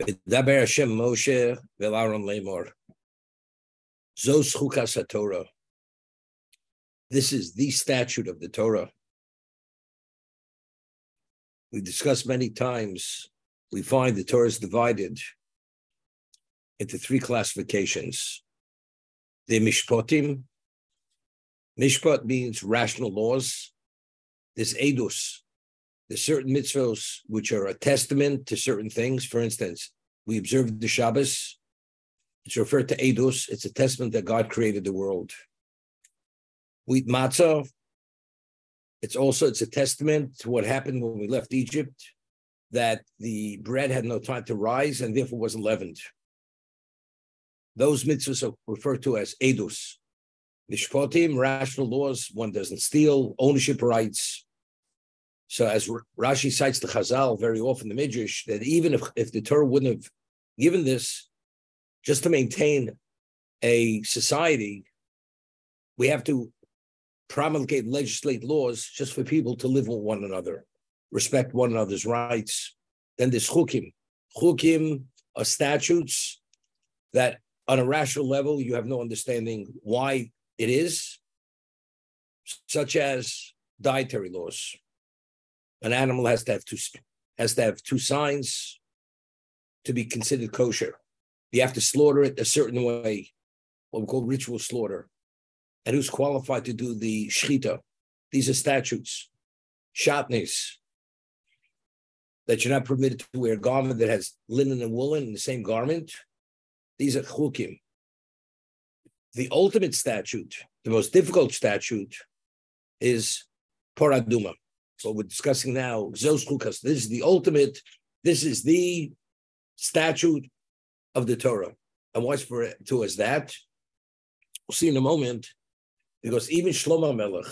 V'daber Hashem Moshe v'Aaron lemor. Zos chukas haTorah. This is the statute of the Torah. We discussed many times, we find the Torah is divided into three classifications. The mishpatim. Mishpat means rational laws. There's edus. There's certain mitzvos which are a testament to certain things. For instance, we observe the Shabbos. It's referred to edus. It's a testament that God created the world. We eat matzah. It's a testament to what happened when we left Egypt, that the bread had no time to rise and therefore wasn't leavened. Those mitzvahs are referred to as edus. Mishpatim, rational laws, one doesn't steal, ownership rights. So as Rashi cites the Chazal very often, the Midrash, that even if the Torah wouldn't have given this, just to maintain a society, we have to promulgate and legislate laws just for people to live with one another, respect one another's rights. Then there's chukim. Chukim are statutes that on a rational level, you have no understanding why it is, such as dietary laws. An animal has to have two signs to be considered kosher. You have to slaughter it a certain way, what we call ritual slaughter. And who's qualified to do the shechita? These are statutes. Shatnes, that you're not permitted to wear a garment that has linen and woolen in the same garment. These are chukim. The ultimate statute, the most difficult statute, is Parah Adumah. So we're discussing now, Zos chukas. This is the ultimate, this is the statute of the Torah. And what's for to us that? We'll see in a moment, because even Shlomo Melech,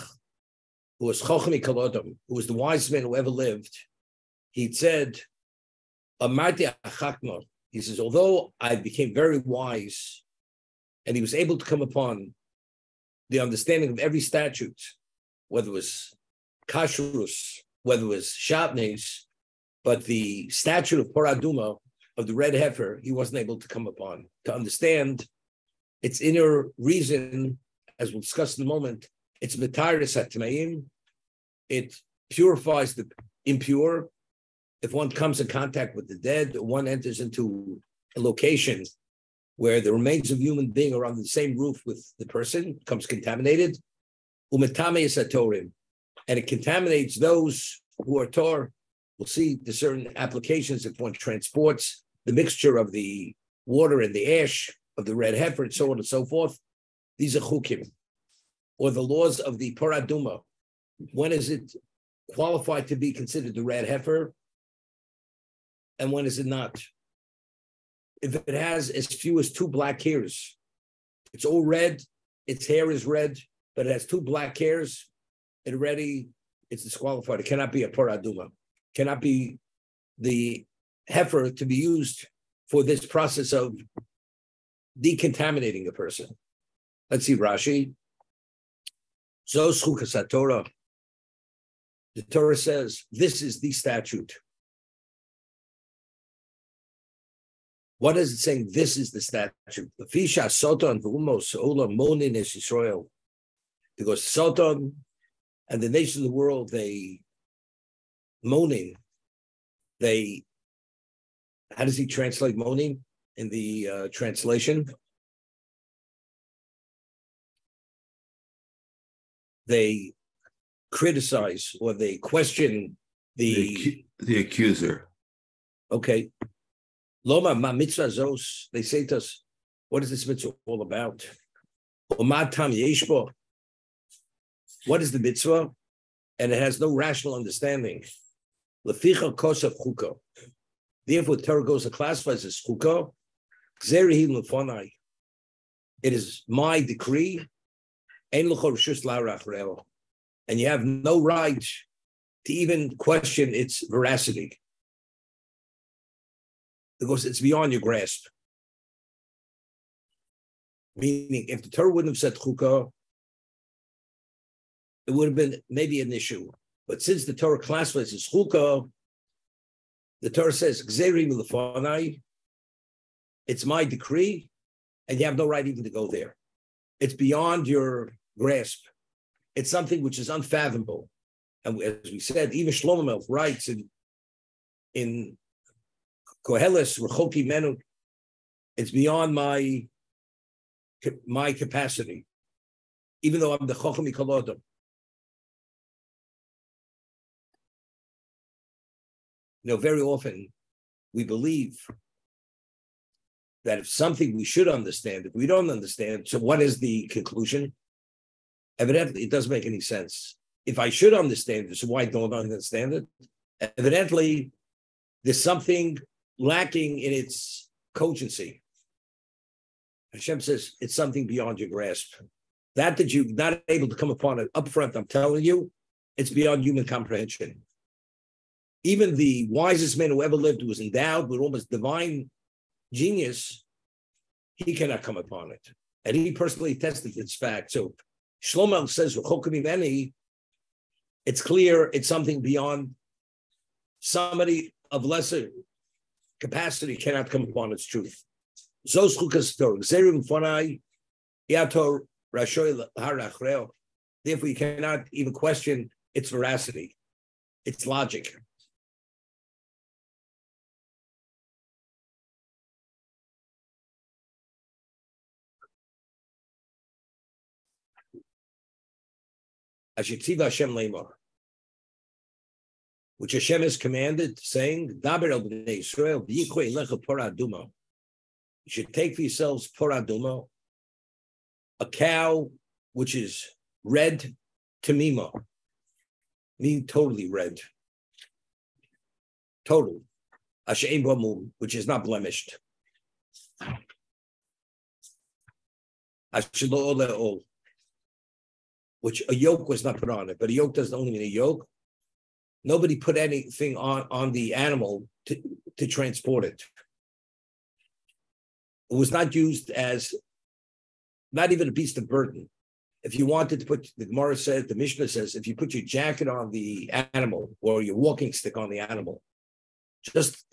who was Chochmi Kalodam, who was the wisest man who ever lived, he said, Amarti achakma. He says, although I became very wise, and he was able to come upon the understanding of every statute, whether it was kashrus, whether it was shatnes, but the statute of Parah Adumah, of the red heifer, he wasn't able to come upon, to understand its inner reason, as we'll discuss in a moment. It's metaris hatmeim. It purifies the impure. If one comes in contact with the dead, one enters into a location where the remains of human being are under the same roof with the person, becomes contaminated. Umetame is atorim, and it contaminates those who are tor. We'll see the certain applications if one transports the mixture of the water and the ash of the red heifer and so on and so forth. These are chukim, or the laws of the Parah Adumah. When is it qualified to be considered the red heifer, and when is it not? If it has as few as 2 black hairs, it's all red, its hair is red, but it has 2 black hairs, it's disqualified. It cannot be a Parah Adumah. Cannot be the heifer to be used for this process of decontaminating a person. Let's see Rashi. Zos chukas haTorah. The Torah says, this is the statute. What is it saying? This is the statute. The Fisha Soton v'umos olam monin es Yisrael. Because Soton and the nations of the world, they moaning. How does he translate moaning in the translation? They criticize or they question the accuser. Okay. Loma ma mitzvah zos. They say to us, what is this mitzvah all about? What is the mitzvah? And it has no rational understanding. Leficha kosav chuka. Therefore, Torah goes and classifies as chuka. Gzerihi lefonai. It is my decree. Ein l'chol reshus la'arach reo. And you have no right to even question its veracity, because it's beyond your grasp. Meaning, if the Torah wouldn't have said chukah, it would have been maybe an issue. But since the Torah classifies as chukah, the Torah says, Gzerim lefanai, It's my decree, and you have no right even to go there. It's beyond your grasp. It's something which is unfathomable. And as we said, even Shlomo Melech writes in Koheles, Rechoki Menu, it's beyond my capacity, even though I'm the Chochem Mikol Adam. Very often we believe that if something we should understand, if we don't understand, so what is the conclusion? Evidently, it doesn't make any sense. If I should understand it, so why don't I understand it? Evidently, there's something lacking in its cogency. Hashem says it's something beyond your grasp. That you're not able to come upon it up front, I'm telling you, it's beyond human comprehension. Even the wisest man who ever lived, who was endowed with almost divine genius, he cannot come upon it. And he personally tested this fact. So Shlomo says, it's clear it's something beyond somebody of lesser capacity cannot come upon its truth. Therefore, you cannot even question its veracity, its logic. Which Hashem has commanded, saying, you should take for yourselves Parah Adumah, a cow which is red tamima, meaning totally red, total, which is not blemished. Which a yoke was not put on it, but a yoke doesn't only mean a yoke. Nobody put anything on the animal to transport it. It was not used as, not even a beast of burden. If you wanted to put, the Gemara says, the Mishnah says, if you put your jacket on the animal or your walking stick on the animal, just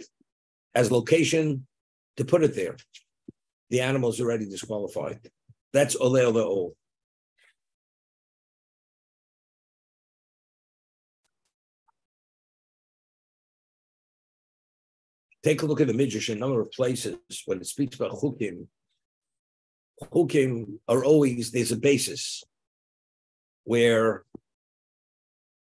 as location to put it there, the animal is already disqualified. That's ole ole ol. Take a look at the Midrash in a number of places when it speaks about chukim. Chukim are always, there's a basis where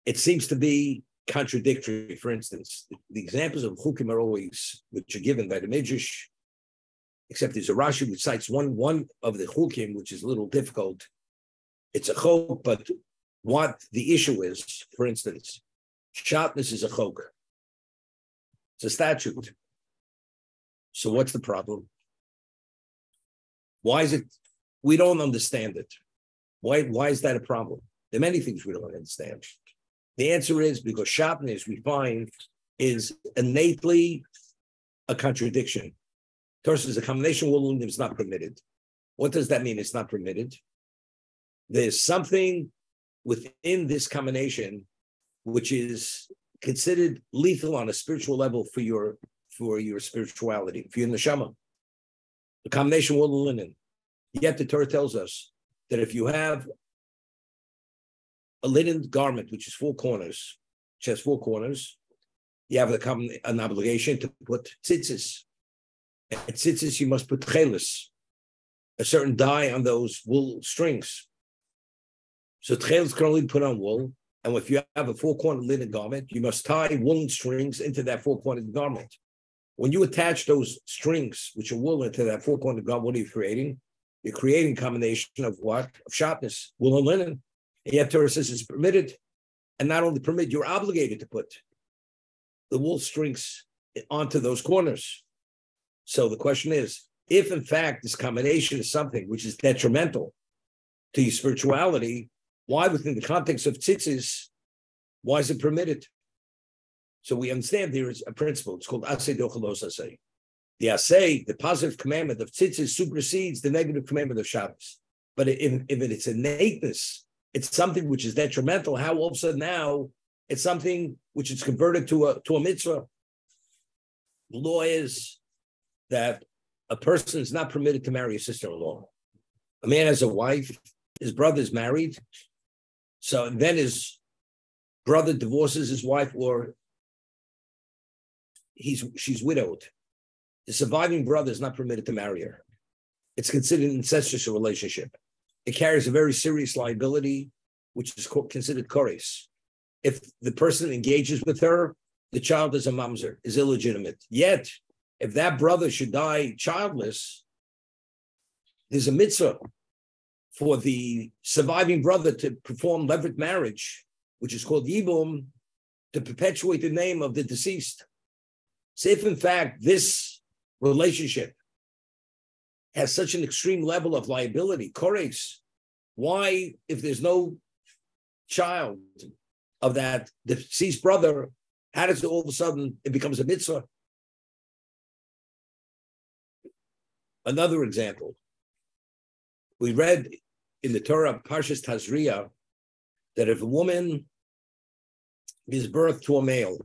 it seems to be contradictory. For instance, the examples of chukim are always, which are given by the Midrash, except there's a Rashi which cites one of the chukim, which is a little difficult. It's a chok, but what the issue is, for instance, shatnez is a chok. It's a statute. So what's the problem? Why is it? We don't understand it. Why is that a problem? There are many things we don't understand. The answer is because shatnez, we find, is innately a contradiction. Torah says a combination of wool is not permitted. What does that mean? It's not permitted. There's something within this combination which is considered lethal on a spiritual level for your spirituality, for your neshama. The combination of wool and linen. Yet the Torah tells us that if you have a linen garment which is four corners, which has four corners, you have an obligation to put tzitzis. At tzitzis, you must put tchelis, a certain dye on those wool strings. So tchelis can only be put on wool. And if you have a four-cornered linen garment, you must tie woolen strings into that four-cornered garment. When you attach those strings, which are wool, into that four-cornered garment, what are you creating? You're creating a combination of what? Of shatnez, wool and linen. And yet Torah says it's permitted. And not only permitted, you're obligated to put the wool strings onto those corners. So the question is, if in fact this combination is something which is detrimental to your spirituality, why within the context of tzitzis, why is it permitted? So we understand there is a principle. It's called asay dochalos asay. The asay, the positive commandment of tzitzis supersedes the negative commandment of Shabbos. But if it's innateness, it's something which is detrimental, how all of a sudden now it's something which is converted to a mitzvah? The law is that a person is not permitted to marry a sister-in-law. A man has a wife, his brother is married, so then his brother divorces his wife, or she's widowed. The surviving brother is not permitted to marry her. It's considered an incestuous relationship. It carries a very serious liability, which is considered kores. If the person engages with her, the child is a mamzer, is illegitimate. Yet, if that brother should die childless, there's a mitzvah for the surviving brother to perform levirate marriage, which is called yibum, to perpetuate the name of the deceased. So if in fact this relationship has such an extreme level of liability, kores, why, if there's no child of that deceased brother, how does it all of a sudden it becomes a mitzvah? Another example, we read in the Torah, Parshas Tazria, that if a woman gives birth to a male,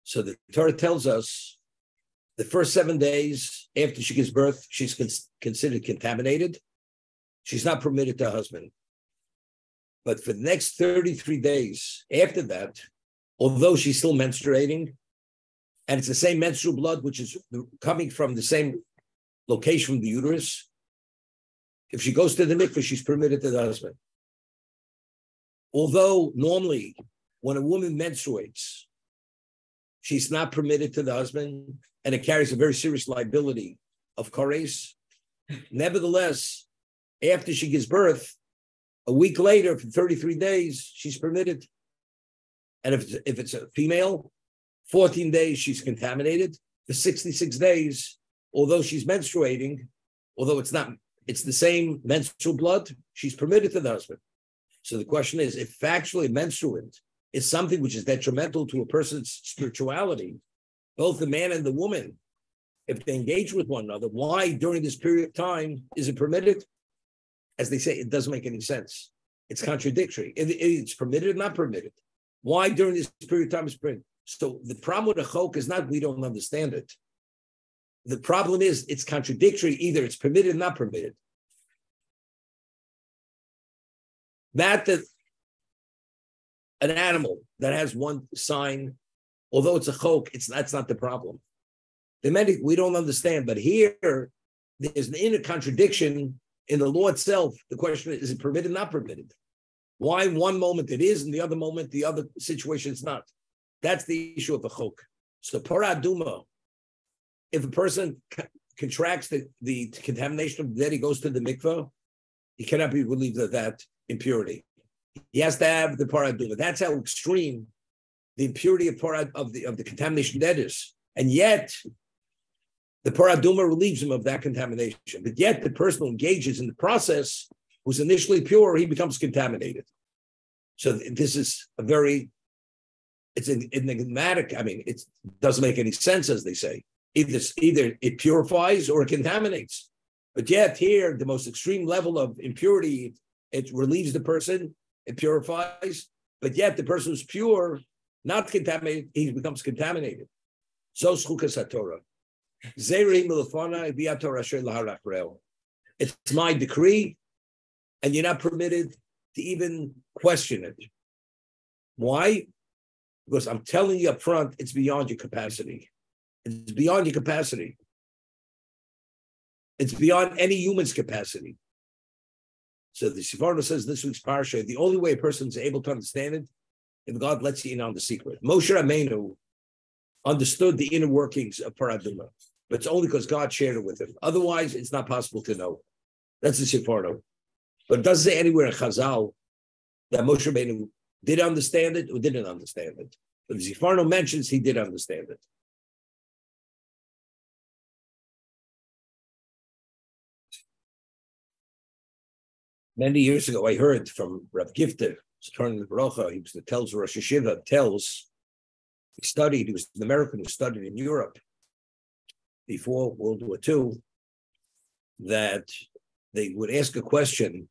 so the Torah tells us the first 7 days after she gives birth, she's considered contaminated. She's not permitted to her husband. But for the next 33 days after that, although she's still menstruating, and it's the same menstrual blood, which is coming from the same location from the uterus, if she goes to the mikveh, she's permitted to the husband. Although normally when a woman menstruates, she's not permitted to the husband, and it carries a very serious liability of kores. Nevertheless, after she gives birth, a week later, for 33 days, she's permitted. And if it's a female, 14 days she's contaminated. For 66 days, although she's menstruating, although it's the same menstrual blood, she's permitted to the husband. So the question is, if factually menstruant is something which is detrimental to a person's spirituality, both the man and the woman, if they engage with one another, why during this period of time is it permitted? As they say, it doesn't make any sense. It's contradictory. It's permitted or not permitted. Why during this period of time is permitted? So the problem with a chok is not we don't understand it. The problem is it's contradictory. Either it's permitted or not permitted. That an animal that has one sign, although it's a chok, that's not the problem. We don't understand, but here there's an inner contradiction in the law itself. The question is it permitted, not permitted? Why one moment it is, and the other moment, the other situation is not? That's the issue of a chok. So Parah Adumah, if a person contracts the contamination of the dead, he goes to the mikveh, he cannot be relieved of that impurity. He has to have the Parah Adumah. That's how extreme the impurity of the contamination of the dead is. And yet, the Parah Adumah relieves him of that contamination. But yet, the person who engages in the process, who's initially pure, he becomes contaminated. So this is it's enigmatic. I mean, it doesn't make any sense, as they say. Either it purifies or it contaminates. But yet here, the most extreme level of impurity, it relieves the person, it purifies, but yet the person who's pure, not contaminated, he becomes contaminated. So Schukas HaTorah. It's my decree, and you're not permitted to even question it. Why? Because I'm telling you up front, it's beyond your capacity. It's beyond your capacity. It's beyond any human's capacity. So the Sefarno says this week's parsha, the only way a person is able to understand it, if God lets you in on the secret. Moshe Rabbeinu understood the inner workings of Parah Adumah, but it's only because God shared it with him. Otherwise, it's not possible to know. That's the Sefarno. But it doesn't say anywhere in Chazal that Moshe Rabbeinu did understand it or didn't understand it. But the Sefarno mentions he did understand it. Many years ago, I heard from Rav Gifter, he was the tells Rosh Hashiva, he was an American who studied in Europe before World War II, that they would ask a question.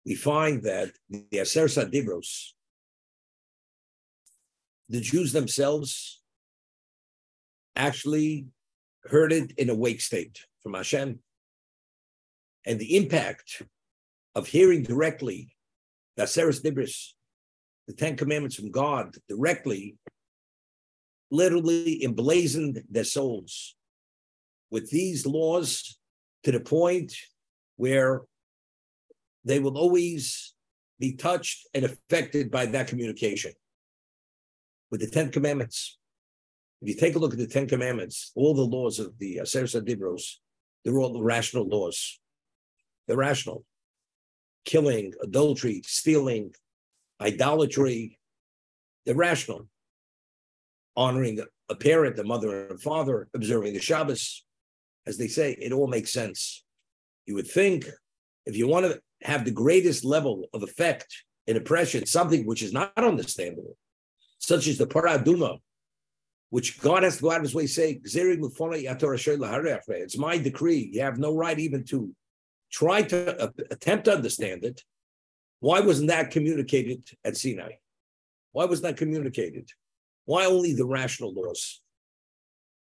We find that the Aser Sadibros, the Jews themselves actually heard it in a wake state from Hashem. And the impact of hearing directly the Aseres Dibros, the 10 Commandments from God, directly, literally emblazoned their souls with these laws to the point where they will always be touched and affected by that communication. With the 10 Commandments, if you take a look at the 10 Commandments, all the laws of the Aseres Dibros, they're all rational laws. They're rational. Killing, adultery, stealing, idolatry, they're rational. Honoring a parent, a mother and father, observing the Shabbos, as they say, it all makes sense. You would think if you want to have the greatest level of effect in oppression, something which is not understandable, such as the Parah Adumah, which God has to go out of his way say, it's my decree. You have no right even to try to attempt to understand it. Why wasn't that communicated at Sinai? Why was that communicated? Why only the rational laws,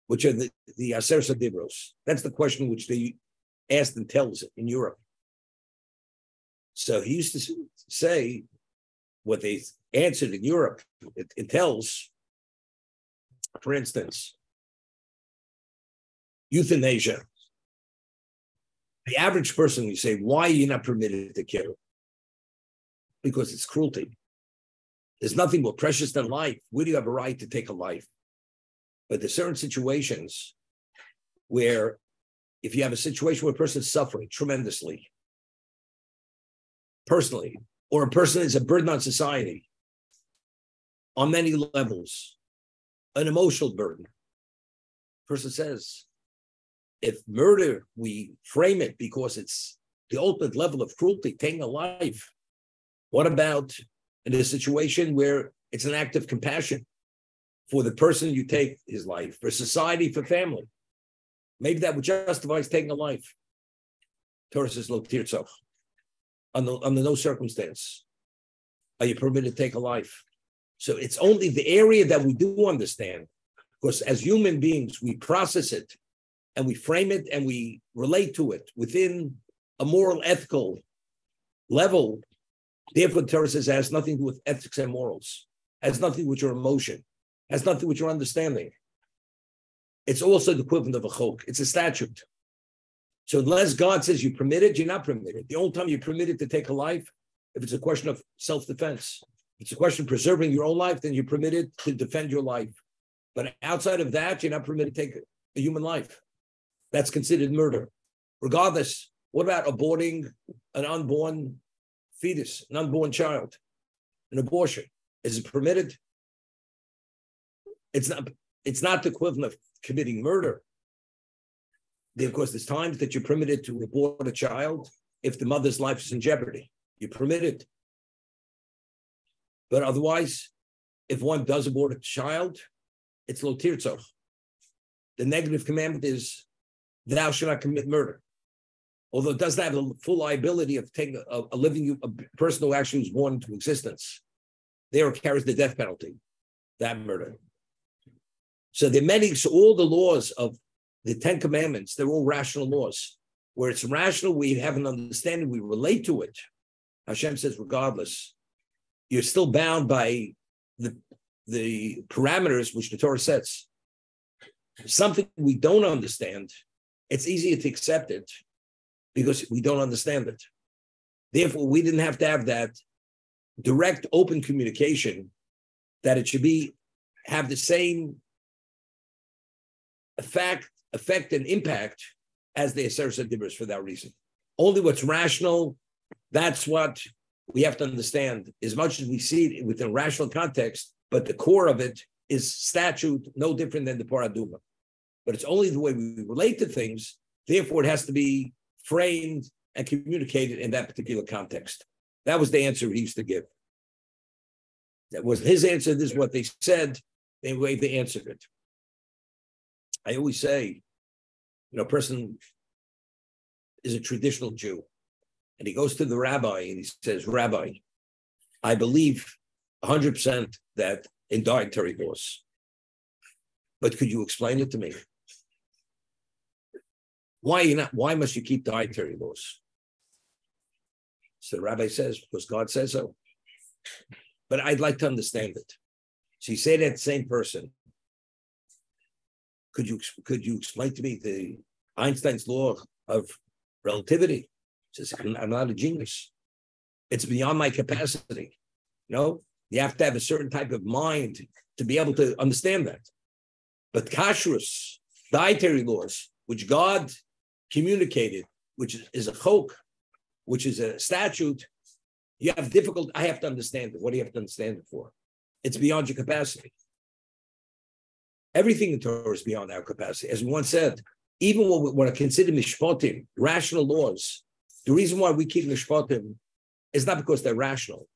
which are the Aseres Dibros? That's the question which they asked in Tells in Europe. So he used to say what they answered in Europe. It tells, for instance, euthanasia. The average person, you say, why are you not permitted to kill? Because it's cruelty. There's nothing more precious than life. Where do you have a right to take a life? But there's certain situations where if you have a situation where a person is suffering tremendously, personally, or a person is a burden on society on many levels, an emotional burden. Person says, if murder, we frame it because it's the ultimate level of cruelty, taking a life. What about in a situation where it's an act of compassion for the person you take his life, for society, for family? Maybe that would justify taking a life. Torah says, lo tirtzach. Under no circumstance are you permitted to take a life. So it's only the area that we do understand, because as human beings, we process it and we frame it and we relate to it within a moral, ethical level. Therefore, Torah says it has nothing to do with ethics and morals, has nothing with your emotion, has nothing with your understanding. It's also the equivalent of a chok. It's a statute. So unless God says you permit it, you're not permitted. The only time you're permitted to take a life, if it's a question of self-defense, if it's a question of preserving your own life, then you're permitted to defend your life. But outside of that, you're not permitted to take a human life. That's considered murder. Regardless, what about aborting an unborn fetus, an unborn child, an abortion? Is it permitted? It's not the equivalent of committing murder. Of course, there's times that you're permitted to abort a child if the mother's life is in jeopardy. You're permitted. But otherwise, if one does abort a child, it's lo tirtzach. The negative commandment is, thou shalt not commit murder. Although it doesn't have the full liability of taking a person who actually was born into existence. There it carries the death penalty, that murder. So all the laws of the 10 Commandments, they're all rational laws. Where it's rational, we have an understanding, we relate to it. Hashem says, regardless, you're still bound by the parameters which the Torah sets. Something we don't understand, it's easier to accept it because we don't understand it. Therefore, we didn't have to have that direct, open communication, that it should have the same effect and impact as the Aseres Dibros for that reason. Only what's rational, that's what we have to understand. As much as we see it within a rational context, but the core of it is statute, no different than the Parah Adumah. But it's only the way we relate to things, therefore it has to be framed and communicated in that particular context. That was the answer he used to give. That was his answer, this is what they said, the way they answered it. I always say, a person is a traditional Jew, and he goes to the rabbi and he says, Rabbi, I believe 100% that in dietary laws, but could you explain it to me? Why must you keep dietary laws? So the rabbi says, because God says so. But I'd like to understand it. So you say that same person. Could you explain to me the Einstein's law of relativity? He says, I'm not a genius. It's beyond my capacity. You have to have a certain type of mind to be able to understand that. But kashrus, dietary laws, which God communicated, which is a chok, which is a statute, I have to understand it. What do you have to understand it for? It's beyond your capacity. Everything in Torah is beyond our capacity. As we once said, even what are considered mishpatim, rational laws, the reason why we keep mishpatim is not because they're rational,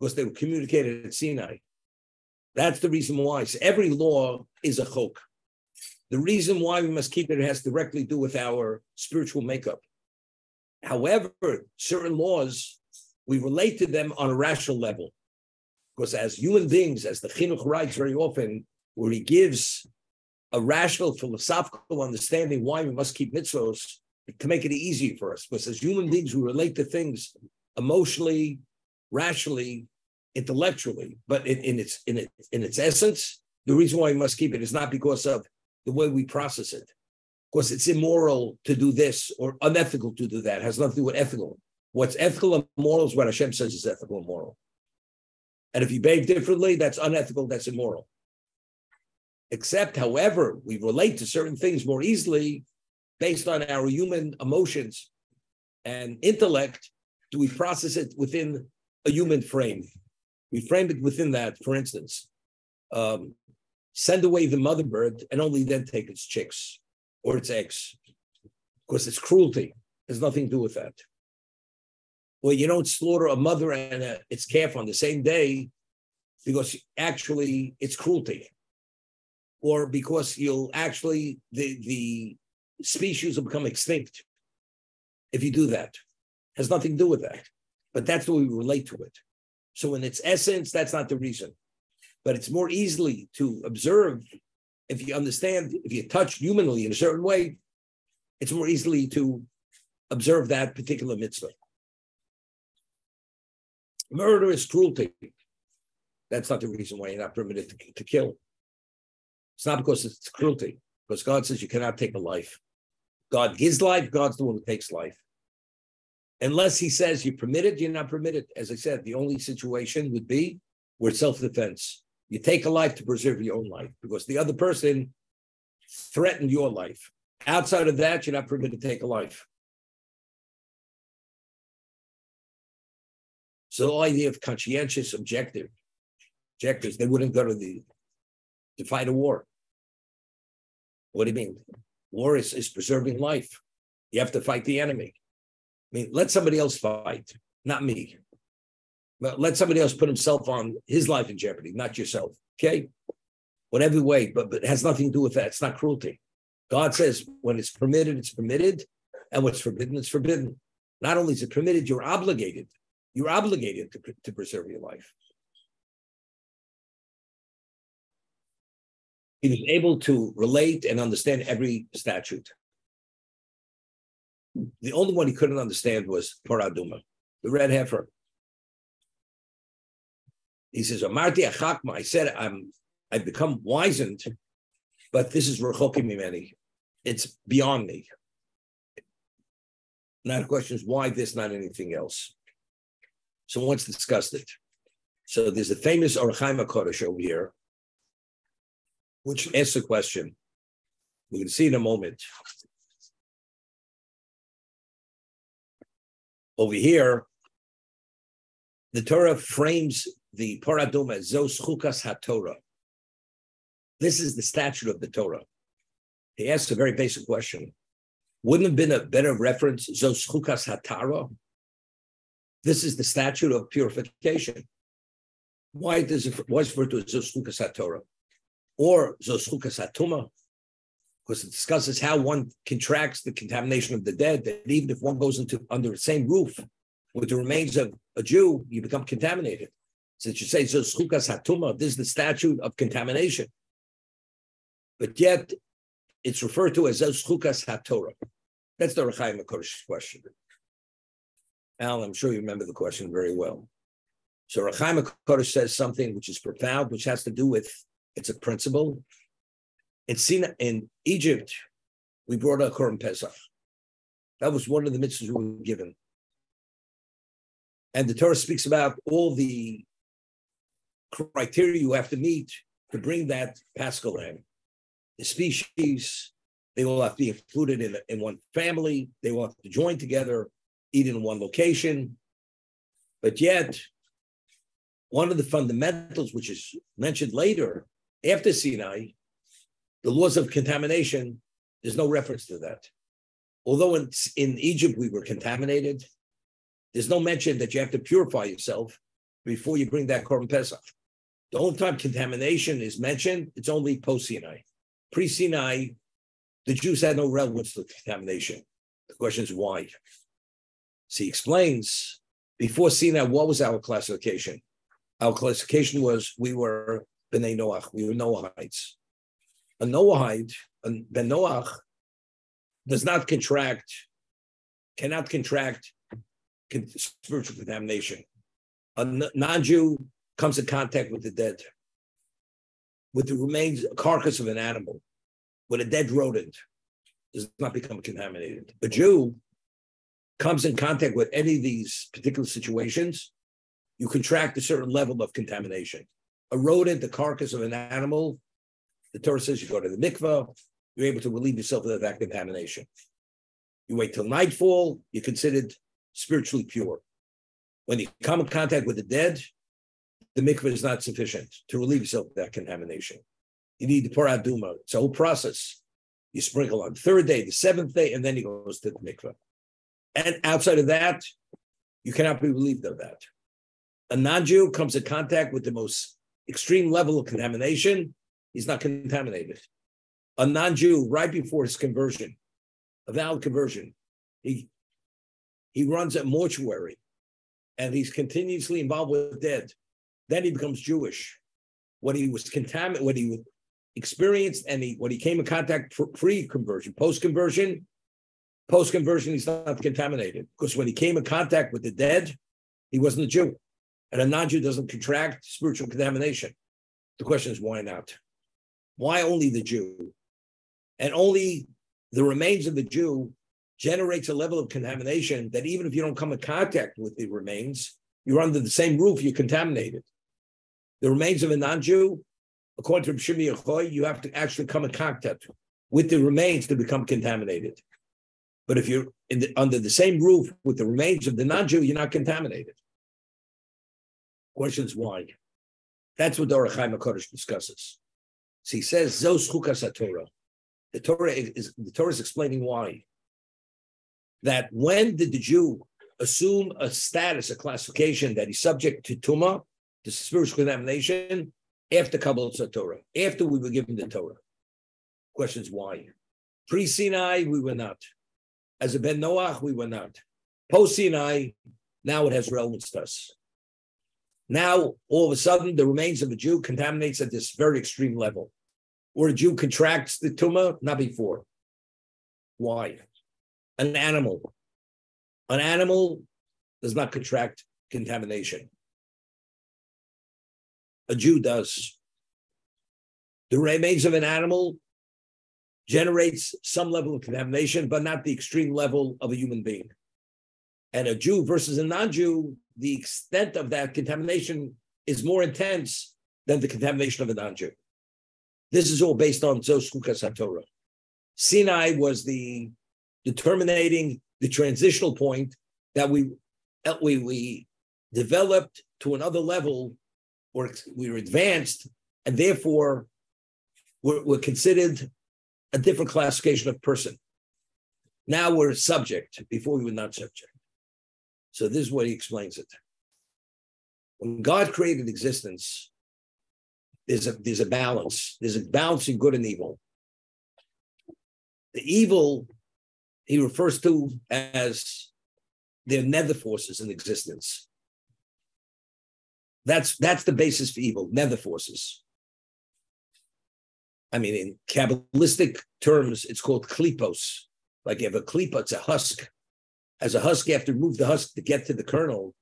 because they were communicated at Sinai. That's the reason why. So every law is a chok. The reason why we must keep it has directly to do with our spiritual makeup. However, certain laws, we relate to them on a rational level. Because as human beings, as the Chinuch writes very often, where he gives a rational, philosophical understanding why we must keep mitzvos to make it easier for us. Because as human beings, we relate to things emotionally, rationally, intellectually, but in its essence, the reason why we must keep it is not because of the way we process it. Because it's immoral to do this or unethical to do that. It has nothing to do with ethical. What's ethical and moral is what Hashem says is ethical and moral. And if you behave differently, that's unethical, that's immoral. Except, however, we relate to certain things more easily based on our human emotions and intellect. Do we process it within a human frame? We frame it within that. For instance, send away the mother bird and only then take its chicks or its eggs, because it's cruelty. There's nothing to do with that. Well, you don't slaughter a mother and its calf on the same day because actually it's cruelty. Or because you'll actually, the species will become extinct if you do that. It has nothing to do with that. But that's the way we relate to it. So in its essence, that's not the reason. But it's more easily to observe if you understand, if you touch humanly in a certain way, it's more easily to observe that particular mitzvah. Murder is cruelty. That's not the reason why you're not permitted to kill. It's not because it's cruelty, because God says you cannot take a life. God gives life, God's the one who takes life. Unless he says you're permitted, you're not permitted. As I said, the only situation would be where it's self-defense. You take a life to preserve your own life because the other person threatened your life. Outside of that, you're not permitted to take a life. So the idea of conscientious objectives, they wouldn't go to fight a war. What do you mean? War is preserving life. You have to fight the enemy. I mean, let somebody else fight, not me. But let somebody else put himself on his life in jeopardy, not yourself. Okay? Whatever way, but it has nothing to do with that. It's not cruelty. God says when it's permitted, and what's forbidden, it's forbidden. Not only is it permitted, you're obligated. You're obligated to preserve your life. He was able to relate and understand every statute. The only one he couldn't understand was Parah Adumah, the red heifer. He says, Amarti achakma, I said, I've become wizened, but this is rechokim mimeni. It's beyond me. Now the question is, why this, not anything else? So once discussed it. So there's a famous Orach Chaim HaKodesh over here, which asks a question. We can see in a moment. Over here, the Torah frames the Parah Adumah as Zos Chukas HaTorah. This is the statute of the Torah. He asks a very basic question. Wouldn't have been a better reference, Zos Chukas HaTorah? This is the statute of purification. Why is it referred to as Zos Chukas HaTorah? Or Zos Chukas HaTumah? Because it discusses how one contracts the contamination of the dead, that even if one goes under the same roof with the remains of a Jew, you become contaminated. So it should say, Zos Chukas HaTumah, this is the statute of contamination. But yet, it's referred to as Zos Chukas HaTorah. That's the Rechaim HaKodesh question. Al, I'm sure you remember the question very well. So Rechaim HaKodesh says something which is profound, which has to do with, it's a principle. In Egypt, we brought a Korban Pesach. That was one of the mitzvahs we were given. And the Torah speaks about all the criteria you have to meet to bring that Paschal lamb. The species, they all have to be included in one family. They all have to join together, eat in one location. But yet, one of the fundamentals, which is mentioned later, after Sinai, the laws of contamination, there's no reference to that. Although in Egypt we were contaminated, there's no mention that you have to purify yourself before you bring that Korban Pesach. The only time contamination is mentioned, it's only post-Sinai. Pre-Sinai, the Jews had no relevance to contamination. The question is why? So he explains, before Sinai, what was our classification? Our classification was we were B'nai Noach, we were Noahites. A Noahite, Ben Noach, cannot contract spiritual contamination. A non-Jew comes in contact with the dead, with the remains, carcass of an animal, with a dead rodent, does not become contaminated. A Jew comes in contact with any of these particular situations, you contract a certain level of contamination. A rodent, the carcass of an animal, the Torah says you go to the mikvah, you're able to relieve yourself of that contamination. You wait till nightfall, you're considered spiritually pure. When you come in contact with the dead, the mikvah is not sufficient to relieve yourself of that contamination. You need the Parah Adumah. It's a whole process. You sprinkle on the third day, the seventh day, and then he goes to the mikvah. And outside of that, you cannot be relieved of that. A non-Jew comes in contact with the most extreme level of contamination, he's not contaminated. A non-Jew, right before his conversion, a valid conversion, he runs a mortuary and he's continuously involved with the dead. Then he becomes Jewish. What he was contaminated, what he experienced, and what he came in contact pre-conversion, post-conversion, he's not contaminated. Because when he came in contact with the dead, he wasn't a Jew. And a non-Jew doesn't contract spiritual contamination. The question is, why not? Why only the Jew? And only the remains of the Jew generates a level of contamination that even if you don't come in contact with the remains, you're under the same roof, you're contaminated. The remains of a non-Jew, according to Shimi Yechoy, you have to actually come in contact with the remains to become contaminated. But if you're under the same roof with the remains of the non-Jew, you're not contaminated. Questions why? That's what the Rechaim HaKodesh discusses. So he says, Zos Chukas HaTorah. The Torah is explaining why. That when did the Jew assume a status, a classification that he's subject to Tumah, to spiritual contamination, after Kabbalat Torah, after we were given the Torah? Questions why? Pre-Sinai, we were not. As a Ben Noach, we were not. Post-Sinai, now it has relevance to us. Now, all of a sudden, the remains of a Jew contaminates at this very extreme level. Or a Jew contracts the tumah, not before. Why? An animal does not contract contamination. A Jew does. The remains of an animal generates some level of contamination, but not the extreme level of a human being. And a Jew versus a non-Jew, the extent of that contamination is more intense than the contamination of a non-Jew. This is all based on Zos Chukas HaTorah. Sinai was the determining, the transitional point that we developed to another level, or we were advanced, and therefore we're considered a different classification of person. Now we're subject. Before we were not subject. So this is what he explains it. When God created existence, there's a balance. There's a balance in good and evil. The evil he refers to as their nether forces in existence. That's the basis for evil, nether forces. I mean, in Kabbalistic terms, it's called klipos. like you have a klipa, it's a husk. As a husk, you have to remove the husk to get to the kernel.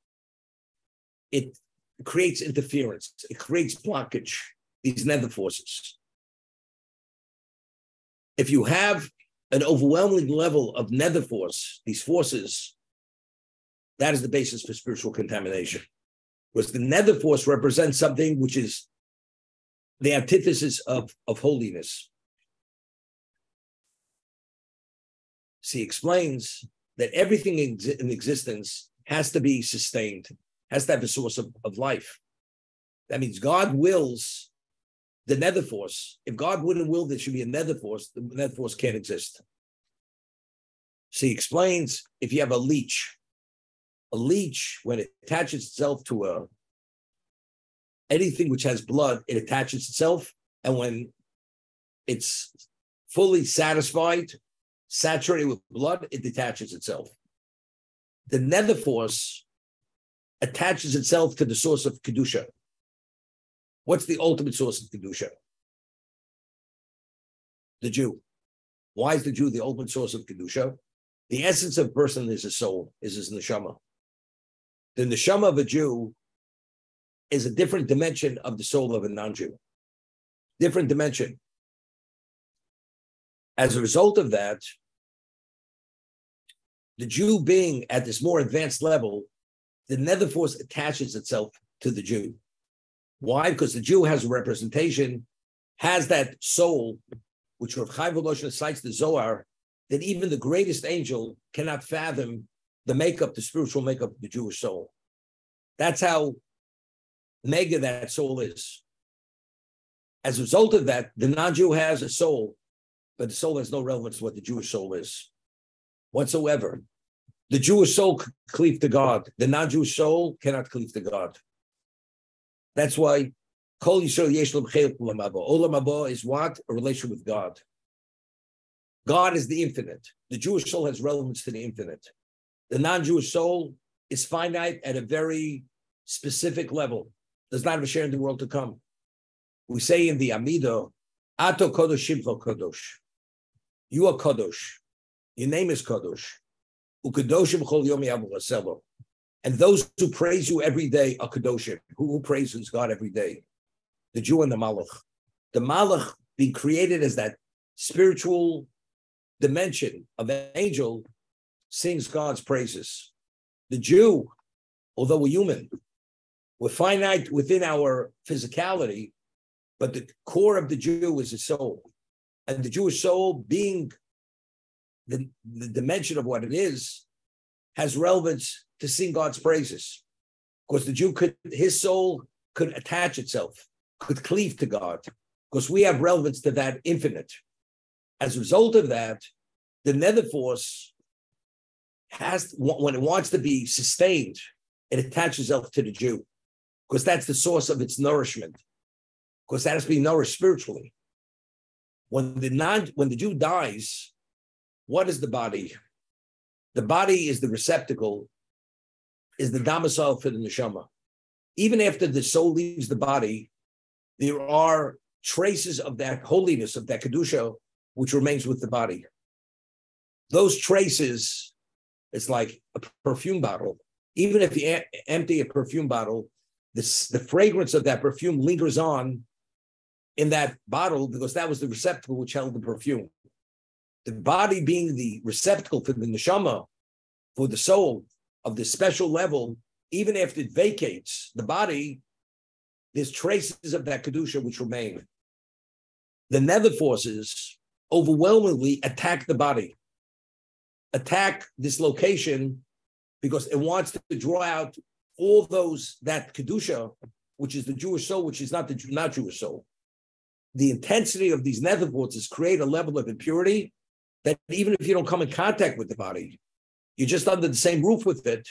It creates interference. It creates blockage, these nether forces. If you have an overwhelming level of nether force, these forces, that is the basis for spiritual contamination. Because the nether force represents something which is the antithesis of holiness. So he explains that everything in existence has to be sustained, has to have a source of life. That means God wills the nether force. If God wouldn't will there should be a nether force, the nether force can't exist. So he explains, if you have a leech, when it attaches itself to anything which has blood, it attaches itself, and when it's fully satisfied, saturated with blood, it detaches itself. The nether force attaches itself to the source of Kedusha. What's the ultimate source of Kedusha? The Jew. Why is the Jew the ultimate source of Kedusha? The essence of a person is his soul, is his neshama. The neshama of a Jew is a different dimension of the soul of a non-Jew. Different dimension. As a result of that, the Jew being at this more advanced level, the nether force attaches itself to the Jew. Why? Because the Jew has a representation, has that soul, which Rav Chaim Voloshin cites the Zohar, that even the greatest angel cannot fathom the spiritual makeup of the Jewish soul. That's how mega that soul is. As a result of that, the non-Jew has a soul, but the soul has no relevance to what the Jewish soul is whatsoever. The Jewish soul can cleave to God. The non-Jewish soul cannot cleave to God. That's why Kol Yisrael Yesh Lam Chel Olam Haba. Olam Haba is what? A relation with God. God is the infinite. The Jewish soul has relevance to the infinite. The non-Jewish soul is finite at a very specific level. Does not have a share in the world to come. We say in the Amidah, Ato Kodosh Shivcha Kodosh. You are Kodosh. Your name is Kodosh. Ukadoshim Chol Yom Yavu Haselo. And those who praise you every day are Kadoshim. Who praises God every day? The Jew and the Malach. The Malach being created as that spiritual dimension of an angel sings God's praises. The Jew, although we're human, we're finite within our physicality, but the core of the Jew is his soul. And the Jewish soul, being the dimension of what it is, has relevance to sing God's praises. Because the Jew his soul could attach itself, could cleave to God, because we have relevance to that infinite. As a result of that, the nether force has, when it wants to be sustained, it attaches itself to the Jew, because that's the source of its nourishment, because that has to be nourished spiritually. When the Jew dies, what is the body? The body is the receptacle, is the domicile for the neshama. Even after the soul leaves the body, there are traces of that holiness, of that kedusha, which remains with the body. Those traces, it's like a perfume bottle. Even if you empty a perfume bottle, the fragrance of that perfume lingers on in that bottle because that was the receptacle which held the perfume. The body being the receptacle for the neshama, for the soul of this special level, even after it vacates the body, there's traces of that kedusha which remain. The nether forces overwhelmingly attack the body, attack this location, because it wants to draw out all that kedusha, which is the Jewish soul, which is not the not Jewish soul. The intensity of these nether forces create a level of impurity that even if you don't come in contact with the body, you're just under the same roof with it,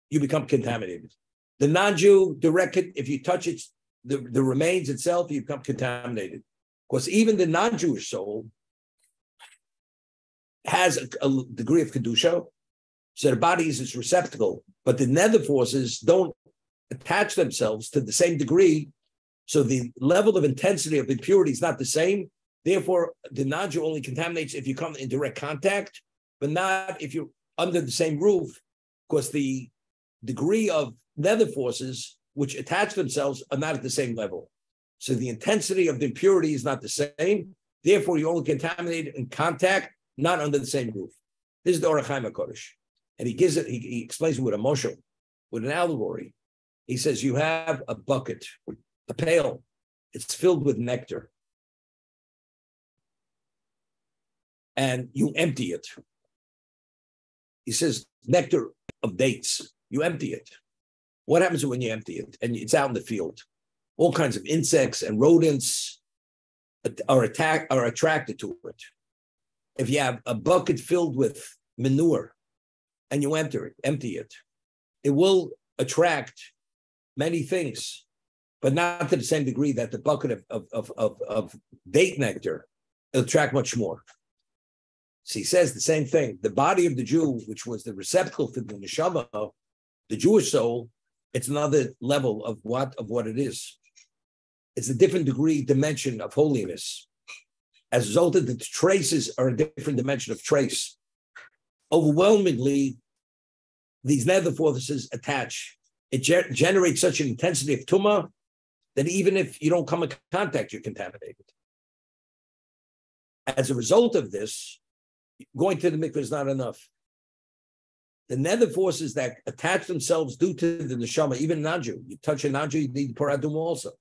you become contaminated. The non-Jew, if you touch it, the remains itself, you become contaminated. Because even the non-Jewish soul has a degree of kedusha, so the body is its receptacle, but the nether forces don't attach themselves to the same degree, so the level of intensity of impurity is not the same. Therefore, the non-Jew only contaminates if you come in direct contact, but not if you're under the same roof, because the degree of nether forces which attach themselves are not at the same level. So the intensity of the impurity is not the same. Therefore, you only contaminate in contact, not under the same roof. This is the Orach Chaim HaKodesh. And he gives it, he explains it with a moshel, with an allegory. He says, you have a bucket, a pail. It's filled with nectar. And you empty it. He says, nectar of dates. You empty it. What happens when you empty it? And it's out in the field. All kinds of insects and rodents are attracted to it. If you have a bucket filled with manure and you empty it, it will attract many things, but not to the same degree that the bucket of date nectar will attract much more. So he says the same thing. The body of the Jew, which was the receptacle for the neshama, the Jewish soul, it's another level of what it is. It's a different dimension of holiness. As a result of the traces are a different dimension of trace. Overwhelmingly, these nether forces attach. It generates such an intensity of tumah that even if you don't come in contact, you're contaminated. As a result of this, going to the mikveh is not enough. The nether forces that attach themselves due to the neshama, even Naju, you touch a Naju, you need Parah Adumah also.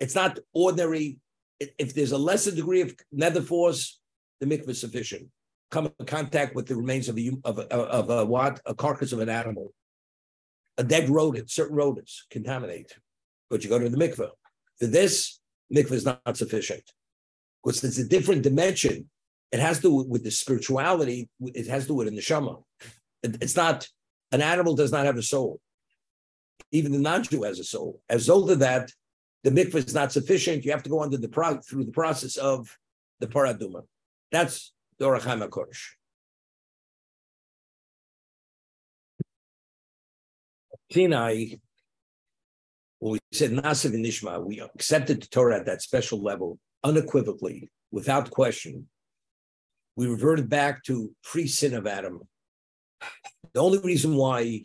It's not ordinary. If there's a lesser degree of nether force, the mikveh is sufficient. Come in contact with the remains of a carcass of an animal. A dead rodent, certain rodents contaminate, but you go to the mikveh. For this, mikveh is not sufficient. Because it's a different dimension. It has to do with the spirituality. It has to do with the neshama. It's not, an animal does not have a soul. Even the non-Jew has a soul. As a result of that, the mikveh is not sufficient. You have to go through the process of the Parah Adumah. That's the Orach Chaim HaKodesh. Sinai, when we said Nasiv and Nishma, we accepted the Torah at that special level, unequivocally, without question. We reverted back to pre-sin of Adam. The only reason why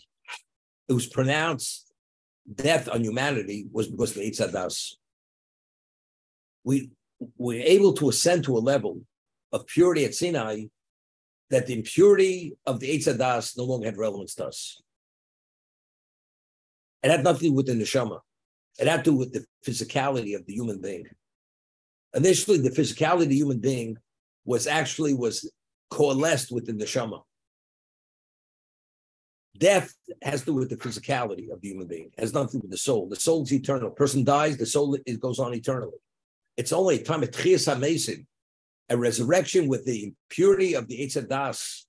it was pronounced death on humanity was because of the Eitz Hadas. We were able to ascend to a level of purity at Sinai that the impurity of the Eitz Hadas no longer had relevance to us. It had nothing to do with the neshama. It had to do with the physicality of the human being. Initially, the physicality of the human being was coalesced with the neshama. Death has to do with the physicality of the human being. It has nothing to do with the soul. The soul is eternal. Person dies, the soul goes on eternally. It's only a time of Tchias HaMesim, a resurrection with the impurity of the Eitz Hadas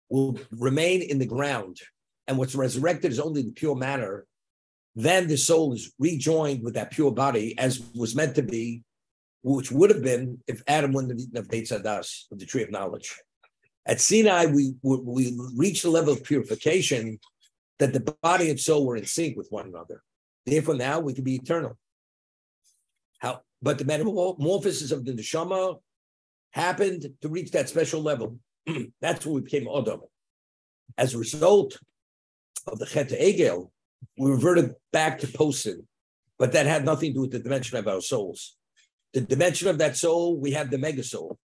will remain in the ground. And what's resurrected is only the pure matter. Then the soul is rejoined with that pure body as was meant to be, which would have been if Adam wouldn't have eaten of the Eitz Hadas, of the tree of knowledge. At Sinai, we reached a level of purification that the body and soul were in sync with one another. Therefore, now we can be eternal. But the metamorphosis of the neshama happened to reach that special level. That's when we became Adam. As a result of the Chet Egel, we reverted back to post-sin, but that had nothing to do with the dimension of our souls. The dimension of that soul, we have the mega soul.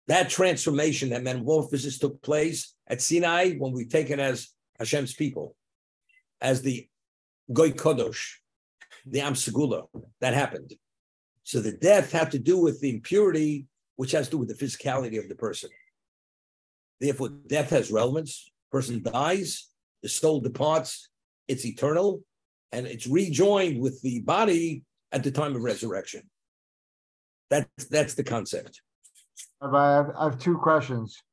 That transformation, that metamorphosis took place at Sinai when we were taken as Hashem's people, as the Goy Kodosh, the Am Segula. That happened. So the death had to do with the impurity, which has to do with the physicality of the person. Therefore, death has relevance. Person dies, the soul departs, it's eternal, and it's rejoined with the body at the time of resurrection. That's the concept. I have two questions.